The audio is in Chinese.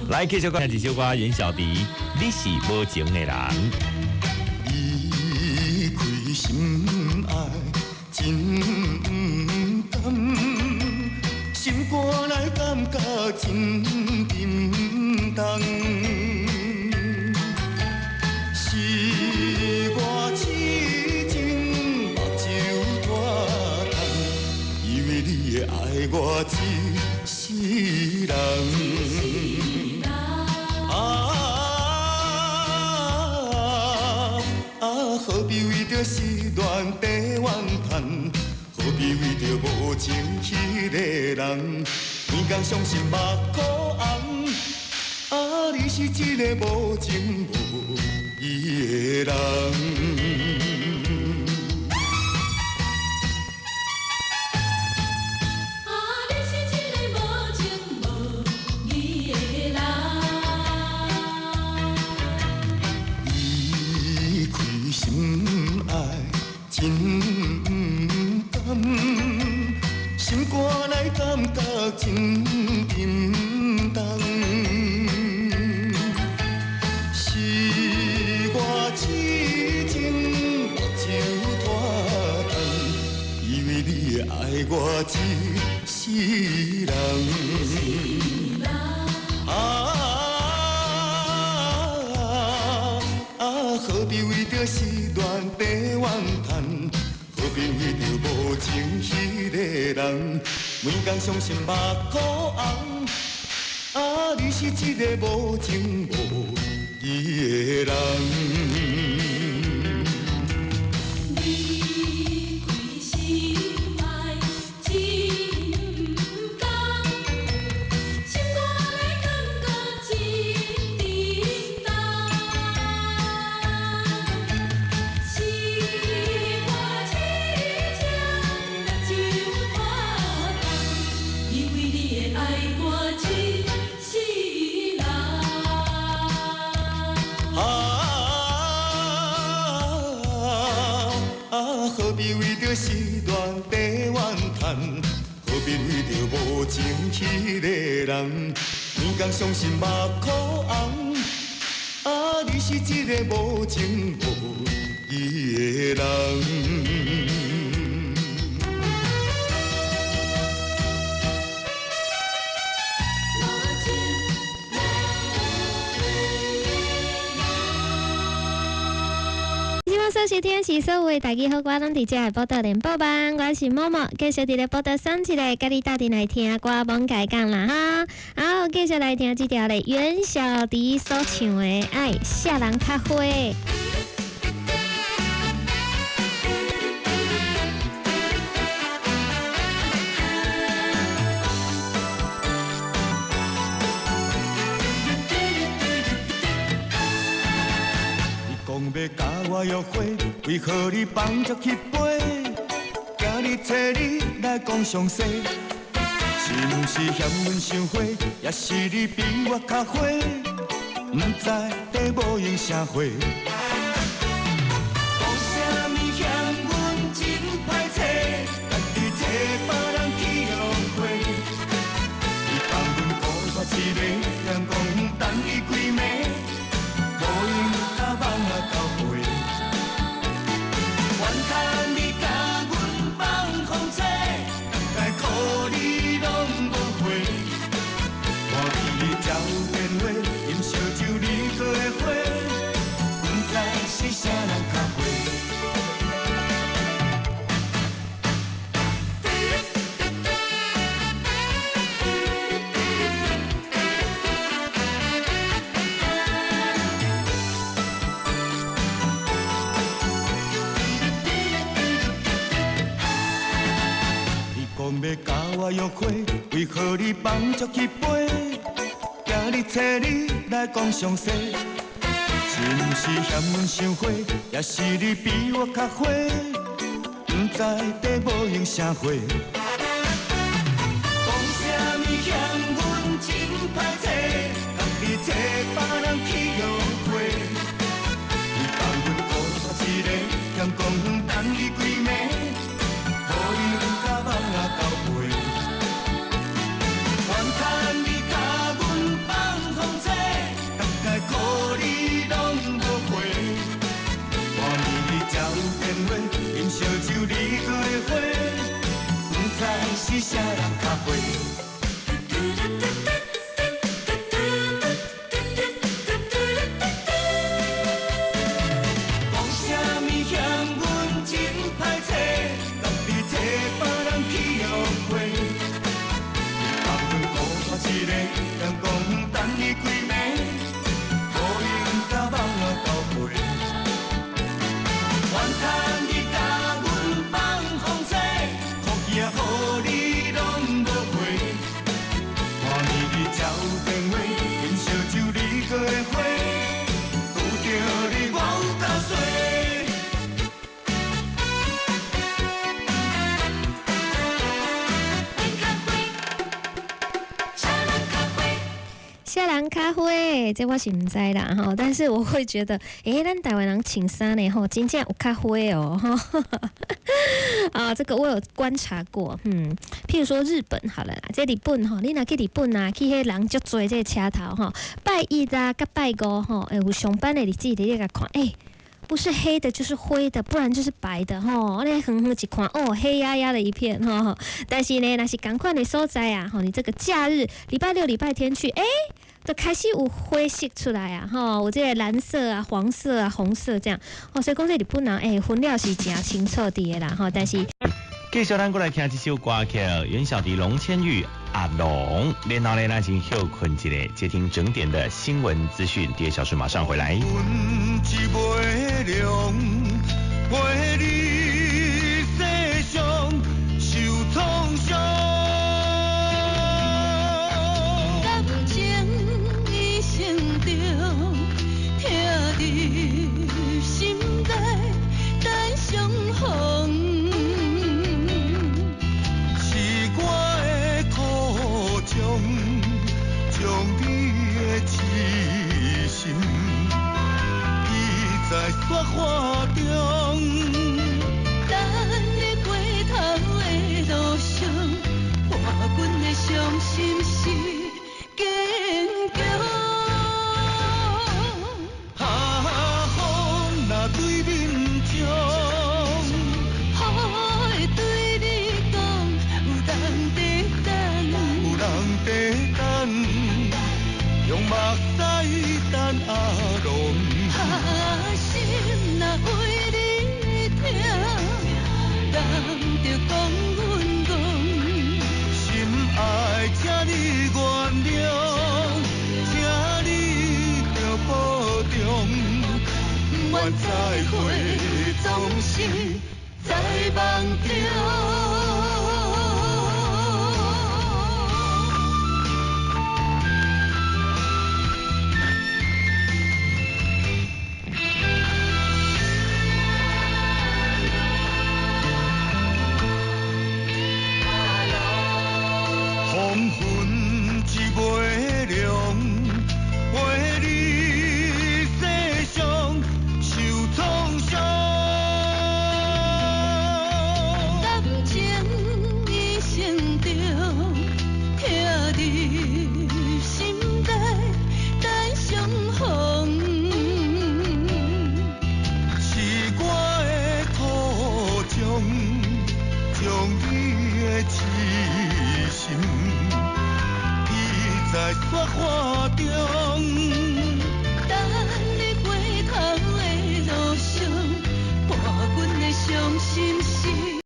来继续讲一首歌，袁小迪，你是无情的人。离开心爱真不甘，心肝内感觉真沉重。是我痴情目睭拖干，以为你会爱我一世人。何必为着失恋地怨叹？何必为着无情迄个人？每天伤心目眶红。你是一个无情无义的人。心爱真不甘，心肝内感觉真沉重。是我痴情目睭拖干，以为你会爱我一世人。何必为着失恋地怨叹？何必为着无情迄个人？每天伤心目眶红。你是一个无情无义的人。何必为着失恋地怨叹？何必为着无情迄个人？每天伤心目眶红。你是一个无情无义的人。收收听是所有大家好，我拢伫遮报道联播网，我是默默，继续伫咧报道送一个，甲你打电来听歌，罔解讲啦哈。好，继续来听这条咧，袁小迪所唱的《爱下人较花》。讲要甲我约会，为何你放逐去飞？今日找你来讲详细，是毋是嫌阮伤花，也是你比我较花？不知地无用啥货。讲啥物嫌阮真歹势，家己找别人去约会。你放阮孤单一个，人讲等伊几暝，无用甲梦啊交陪。怨叹你甲阮放风吹，该苦你拢无回。我记你照电话，饮烧酒你搁会花，不知是啥人较花。讲要甲我约会，为何你放逐去飞？今日找你来讲详细，是毋是嫌阮伤花，也是你比我较花？不知地无用啥货。讲啥物嫌阮真歹势，家己找别人去约会。你放阮孤单一个，嫌讲等伊几暝，无用甲梦啊交陪。怨叹你甲阮放风较花，这我是唔知啦吼，但是我会觉得，咱台湾人穿衫呢吼，真正有较花哦吼。啊，这个我有观察过，譬如说日本好了啦，这日本吼，你若去日本啊，去迄人足多这车头吼，拜一啊，甲拜五吼，有上班的日子你甲看，不是黑的，就是灰的，不然就是白的吼。那远远一看，黑压压的一片吼。但是呢，那是赶快的所在啊，你这个假日，礼拜六、礼拜天去，就开始有灰色出来啊，有这个蓝色啊、黄色啊、红色这样，所以讲这日本人分料是真清楚的啦，但是。继续咱过来听这首歌曲，袁小迪、龙千玉、阿龙，然后呢，咱先休困一下，接听整点的新闻资讯。第二小时马上回来。在雪花中，咱的回头的路上，伴阮的伤心是坚强。风若对面冲，雨会对你讲，有人在等，有人在等，用目屎等阿龙。心若为你痛，人着讲阮戆，心爱请你原谅，请你着保重，不愿再会，总是在梦中。